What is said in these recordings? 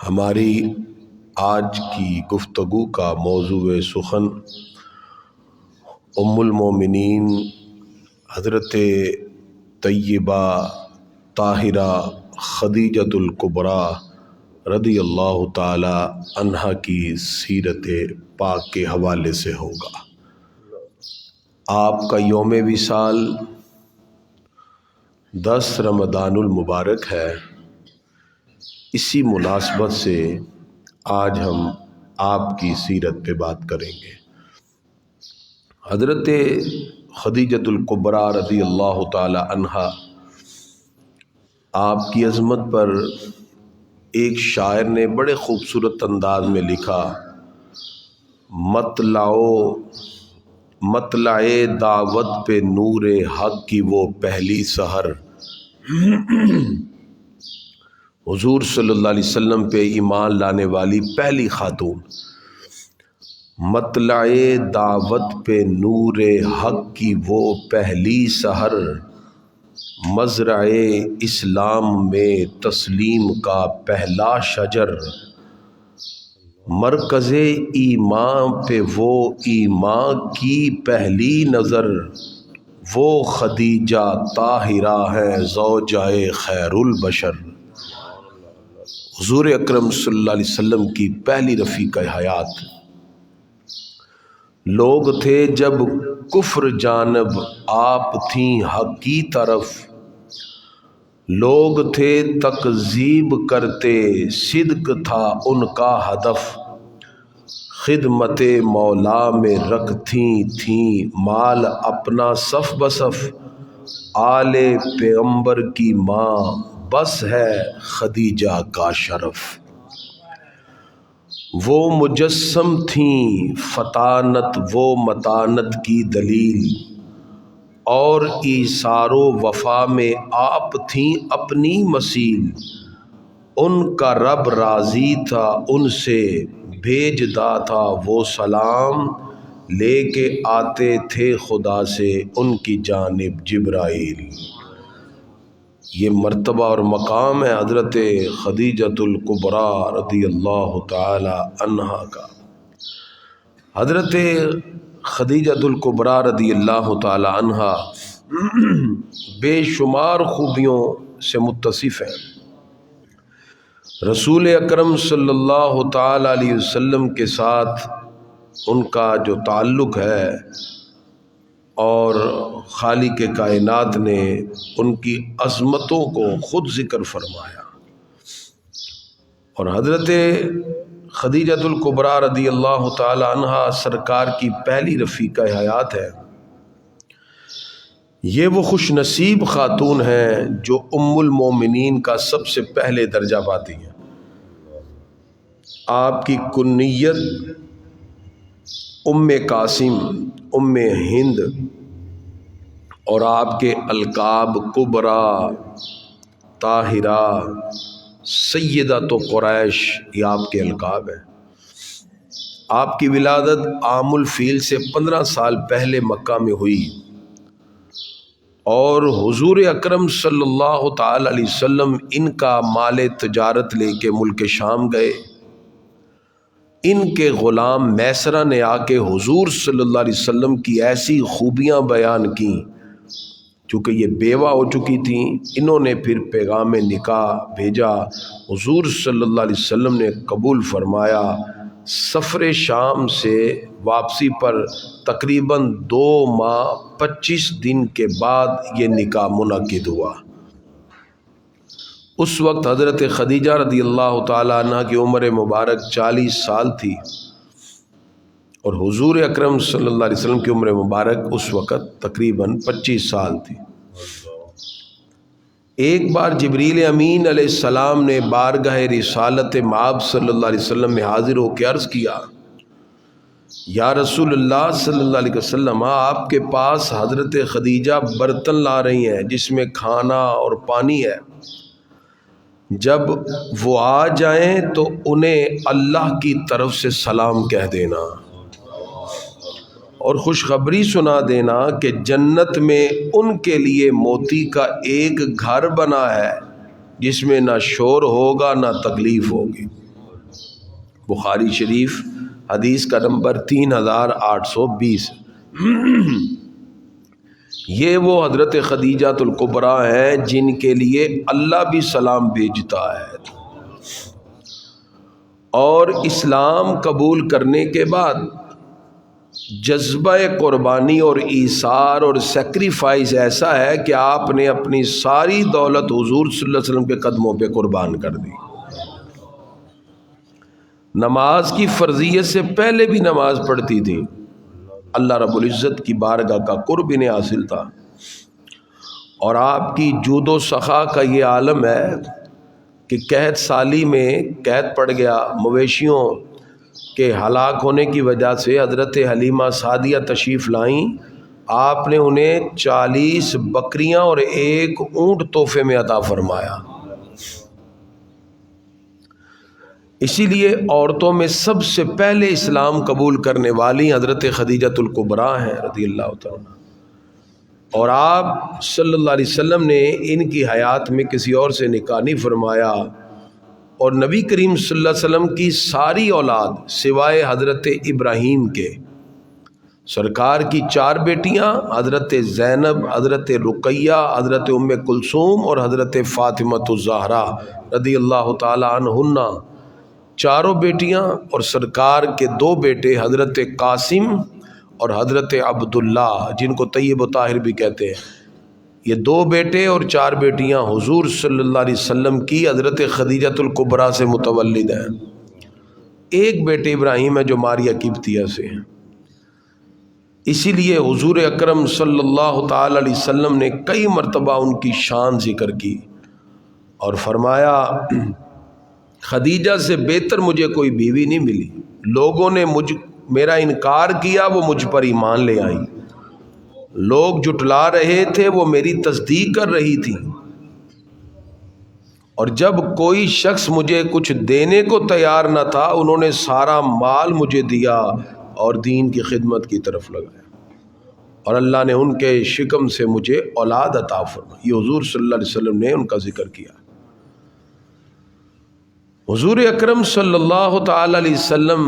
ہماری آج کی گفتگو کا موضوع سخن ام المومنین حضرت طیبہ طاہرہ خدیجۃ الکبریٰ رضی اللہ تعالی عنہا کی سیرت پاک کے حوالے سے ہوگا۔ آپ کا یوم وصال 10 رمضان المبارک ہے۔ اسی مناسبت سے آج ہم آپ کی سیرت پہ بات کریں گے۔ حضرت خدیجۃ الکبریٰ رضی اللہ تعالی عنہا، آپ کی عظمت پر ایک شاعر نے بڑے خوبصورت انداز میں لکھا، مطلع دعوت پہ نور حق کی وہ پہلی سحر، حضور صلی اللہ علیہ وسلم پہ ایمان لانے والی پہلی خاتون۔ مطلع دعوت پہ نور حق کی وہ پہلی سحر، مزرع اسلام میں تسلیم کا پہلا شجر، مرکز ایمان پہ وہ ایمان کی پہلی نظر، وہ خدیجہ طاہرہ ہے زوجہ خیر البشر۔ حضور اکرم صلی اللہ علیہ وسلم کی پہلی رفیق حیات۔ لوگ تھے جب کفر جانب، آپ تھیں حق کی طرف، لوگ تھے تکذیب کرتے، صدق تھا ان کا ہدف، خدمت مولا میں رکھتی تھیں مال اپنا صف بصف، آل پیغمبر کی ماں بس ہے خدیجہ کا شرف، وہ مجسم تھیں فطانت وہ متانت کی دلیل، اور ایثار و وفا میں آپ تھیں اپنی مثیل، ان کا رب راضی تھا ان سے، بھیجتا تھا وہ سلام، لے کے آتے تھے خدا سے ان کی جانب جبرائیل۔ یہ مرتبہ اور مقام ہے حضرت خدیجۃ الکبریٰ رضی اللہ تعالی عنہا کا۔ حضرت خدیجۃ الکبریٰ رضی اللہ تعالی عنہا بے شمار خوبیوں سے متصف ہے۔ رسول اکرم صلی اللہ تعالی علیہ وسلم کے ساتھ ان کا جو تعلق ہے، اور خالق کائنات نے ان کی عظمتوں کو خود ذکر فرمایا، اور حضرت خدیجۃ الکبریٰ رضی اللہ تعالی عنہا سرکار کی پہلی رفیقہ حیات ہے۔ یہ وہ خوش نصیب خاتون ہیں جو ام المومنین کا سب سے پہلے درجہ پاتی ہیں۔ آپ کی کنیت ام قاسم، ام ہند، اور آپ کے القاب کبریٰ، طاہرہ، سیدۃ قریش، یہ آپ کے القاب ہیں۔ آپ کی ولادت عام الفیل سے 15 سال پہلے مکہ میں ہوئی، اور حضور اکرم صلی اللہ تعالی علیہ وسلم ان کا مال تجارت لے کے ملک شام گئے۔ ان کے غلام میسرہ نے آ کے حضور صلی اللہ علیہ وسلم کی ایسی خوبیاں بیان کیں، چونکہ یہ بیوہ ہو چکی تھیں، انہوں نے پھر پیغام نکاح بھیجا، حضور صلی اللہ علیہ وسلم نے قبول فرمایا۔ سفر شام سے واپسی پر تقریباً 2 ماہ 25 دن کے بعد یہ نکاح منعقد ہوا۔ اس وقت حضرت خدیجہ رضی اللہ تعالی عنہ کی عمر مبارک 40 سال تھی، اور حضور اکرم صلی اللہ علیہ وسلم کی عمر مبارک اس وقت تقریباً 25 سال تھی۔ ایک بار جبریل امین علیہ السلام نے بارگاہ رسالت مآب صلی اللہ علیہ وسلم میں حاضر ہو کے عرض کیا، یا رسول اللہ صلی اللہ علیہ وسلم، آپ کے پاس حضرت خدیجہ برتن لا رہی ہیں جس میں کھانا اور پانی ہے، جب وہ آ جائیں تو انہیں اللہ کی طرف سے سلام کہہ دینا، اور خوشخبری سنا دینا کہ جنت میں ان کے لیے موتی کا ایک گھر بنا ہے جس میں نہ شور ہوگا نہ تکلیف ہوگی۔ بخاری شریف حدیث کا نمبر 3820۔ یہ وہ حضرت خدیجہ الکبریٰ ہیں جن کے لیے اللہ بھی سلام بھیجتا ہے، اور اسلام قبول کرنے کے بعد جذبہ قربانی اور ایثار اور سیکریفائس ایسا ہے کہ آپ نے اپنی ساری دولت حضور صلی اللہ علیہ وسلم کے قدموں پہ قربان کر دی۔ نماز کی فرضیت سے پہلے بھی نماز پڑھتی تھی، اللہ رب العزت کی بارگاہ کا قرب انہیں حاصل تھا، اور آپ کی جود و سخا کا یہ عالم ہے کہ قحط سالی میں قحط پڑ گیا، مویشیوں کے ہلاک ہونے کی وجہ سے حضرت حلیمہ سعدیہ تشریف لائیں، آپ نے انہیں 40 بکریاں اور 1 اونٹ تحفے میں عطا فرمایا۔ اسی لیے عورتوں میں سب سے پہلے اسلام قبول کرنے والی حضرت خدیجہ الکبریٰ ہیں رضی اللہ تعالیٰ، اور آپ صلی اللہ علیہ وسلم نے ان کی حیات میں کسی اور سے نکاح نہیں فرمایا، اور نبی کریم صلی اللہ علیہ وسلم کی ساری اولاد سوائے حضرت ابراہیم کے، سرکار کی 4 بیٹیاں حضرت زینب، حضرت رقیہ، حضرت ام کلثوم اور حضرت فاطمہ الزہرا رضی اللہ تعالی عنہن، چاروں بیٹیاں، اور سرکار کے 2 بیٹے حضرت قاسم اور حضرت عبداللہ جن کو طیب و طاہر بھی کہتے ہیں، یہ 2 بیٹے اور 4 بیٹیاں حضور صلی اللہ علیہ وسلم کی حضرت خدیجہ الکبریٰ سے متولد ہیں۔ ایک بیٹے ابراہیم ہے جو ماریہ قبطیہ سے ہیں۔ اسی لیے حضور اکرم صلی اللہ تعالی علیہ وسلم نے کئی مرتبہ ان کی شان ذکر کی اور فرمایا خدیجہ سے بہتر مجھے کوئی بیوی نہیں ملی، لوگوں نے میرا انکار کیا، وہ مجھ پر ایمان لے آئی، لوگ جھٹلا رہے تھے، وہ میری تصدیق کر رہی تھی، اور جب کوئی شخص مجھے کچھ دینے کو تیار نہ تھا انہوں نے سارا مال مجھے دیا اور دین کی خدمت کی طرف لگایا، اور اللہ نے ان کے شکم سے مجھے اولاد عطا فرمائی۔ یہ حضور صلی اللہ علیہ وسلم نے ان کا ذکر کیا۔ حضور اکرم صلی اللہ تعالی علیہ وسلم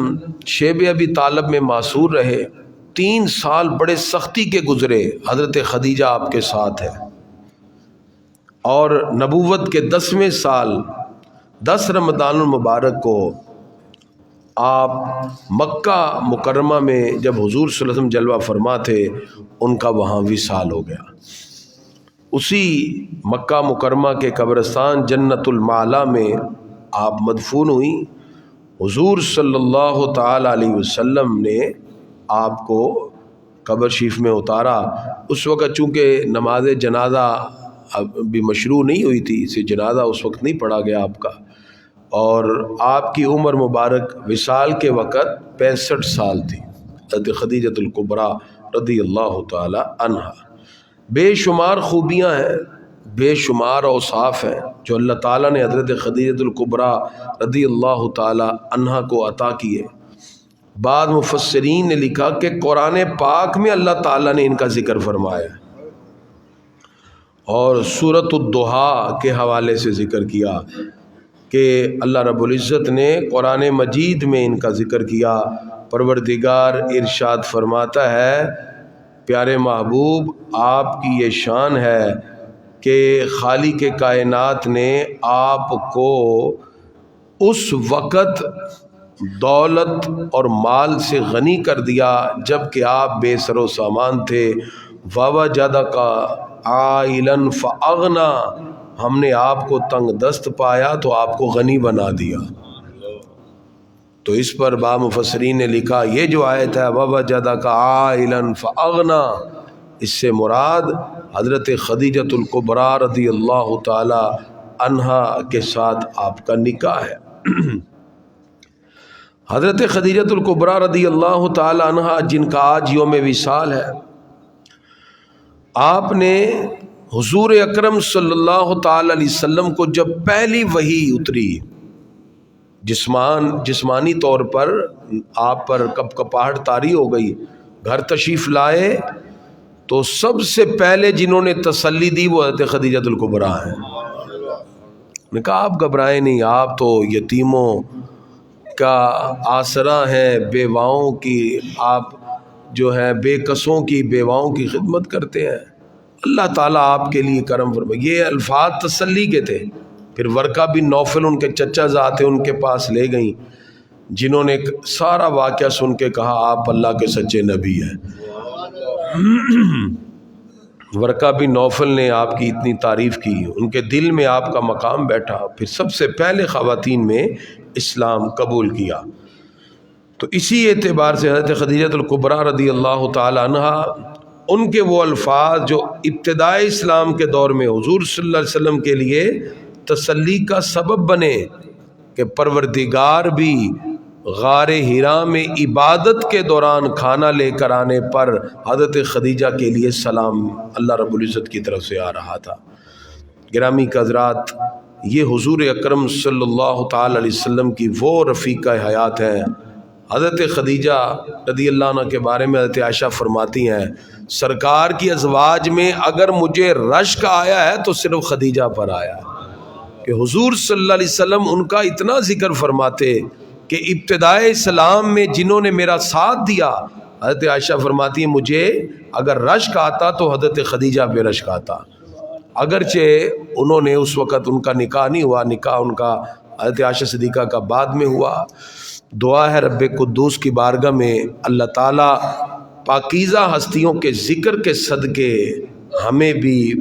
شیب ابی طالب میں معصور رہے، 3 سال بڑے سختی کے گزرے، حضرت خدیجہ آپ کے ساتھ ہے، اور نبوت کے 10ویں سال 10 رمضان المبارک کو آپ مکہ مکرمہ میں جب حضور صلی اللہ علیہ وسلم جلوہ فرما تھے ان کا وہاں وصال ہو گیا۔ اسی مکہ مکرمہ کے قبرستان جنت المعلی میں آپ مدفون ہوئی۔ حضور صلی اللہ تعالی علیہ وسلم نے آپ کو قبر شریف میں اتارا۔ اس وقت چونکہ نماز جنازہ بھی مشروع نہیں ہوئی تھی، اسے جنازہ اس وقت نہیں پڑھا گیا آپ کا، اور آپ کی عمر مبارک وصال کے وقت 65 سال تھی۔ حضرت خدیجہ الکبریٰ رضی اللہ تعالی عنہا، بے شمار خوبیاں ہیں، بے شمار اوصاف ہیں جو اللہ تعالیٰ نے حضرت خدیجہ الکبریٰ رضی اللہ تعالی عنہا کو عطا کیے۔ بعض مفسرین نے لکھا کہ قرآن پاک میں اللہ تعالیٰ نے ان کا ذکر فرمایا اور سورۃ الضحیٰ کے حوالے سے ذکر کیا کہ اللہ رب العزت نے قرآن مجید میں ان کا ذکر کیا۔ پروردگار ارشاد فرماتا ہے، پیارے محبوب آپ کی یہ شان ہے کہ خالق کائنات نے آپ کو اس وقت دولت اور مال سے غنی کر دیا جب کہ آپ بے سر و سامان تھے۔ وَوَجَدَكَ عَائِلًا فَأَغْنَىٰ، ہم نے آپ کو تنگ دست پایا تو آپ کو غنی بنا دیا۔ تو اس پر بعض مفسرین نے لکھا یہ جو آیت ہے وَوَجَدَكَ عَائِلًا فَأَغْنَىٰ، اس سے مراد حضرت خدیجہ الکبریٰ رضی اللہ تعالی عنہا کے ساتھ آپ کا نکاح ہے۔ حضرت خدیجہ الکبریٰ رضی اللہ تعالی عنہا جن کا آج یوم وصال ہے، آپ نے حضور اکرم صلی اللہ تعالی علیہ وسلم کو جب پہلی وحی اتری، جسمانی طور پر آپ پر کپ کپاہٹ طاری ہو گئی، گھر تشریف لائے تو سب سے پہلے جنہوں نے تسلی دی وہ حضرت خدیجہ الکبریٰ ہیں۔ نے کہا آپ گھبرائیں نہیں، آپ تو یتیموں کا آسرا ہیں، بیواؤں کی آپ جو ہے بے کسوں کی بیواؤں کی خدمت کرتے ہیں، اللہ تعالیٰ آپ کے لیے کرم فرمائے۔ یہ الفاظ تسلی کے تھے۔ پھر ورقہ بن نوفل ان کے چچا زاد تھے، ان کے پاس لے گئیں، جنہوں نے سارا واقعہ سن کے کہا آپ اللہ کے سچے نبی ہیں۔ ورقہ بن نوفل نے آپ کی اتنی تعریف کی، ان کے دل میں آپ کا مقام بیٹھا، پھر سب سے پہلے خواتین میں اسلام قبول کیا۔ تو اسی اعتبار سے حضرت خدیجہ الکبریٰ رضی اللہ تعالی عنہ، ان کے وہ الفاظ جو ابتدائی اسلام کے دور میں حضور صلی اللہ علیہ وسلم کے لیے تسلی کا سبب بنے کہ پروردگار بھی غار حرا میں عبادت کے دوران کھانا لے کر آنے پر حضرت خدیجہ کے لیے سلام اللہ رب العزت کی طرف سے آ رہا تھا۔ گرامی کے حضرات، یہ حضور اکرم صلی اللہ تعالی علیہ وسلم کی وہ رفیقہ حیات ہیں۔ حضرت خدیجہ رضی اللہ عنہ کے بارے میں حضرت عائشہ فرماتی ہیں، سرکار کی ازواج میں اگر مجھے رشک آیا ہے تو صرف خدیجہ پر آیا ہے، کہ حضور صلی اللہ علیہ وسلم ان کا اتنا ذکر فرماتے کہ ابتدائے اسلام میں جنہوں نے میرا ساتھ دیا، حضرت عائشہ فرماتی ہیں مجھے اگر رشک آتا تو حضرت خدیجہ پہ رشک آتا، اگرچہ انہوں نے اس وقت ان کا نکاح نہیں ہوا، نکاح ان کا حضرت عائشہ صدیقہ کا بعد میں ہوا۔ دعا ہے رب قدوس کی بارگاہ میں اللہ تعالیٰ پاکیزہ ہستیوں کے ذکر کے صدقے ہمیں بھی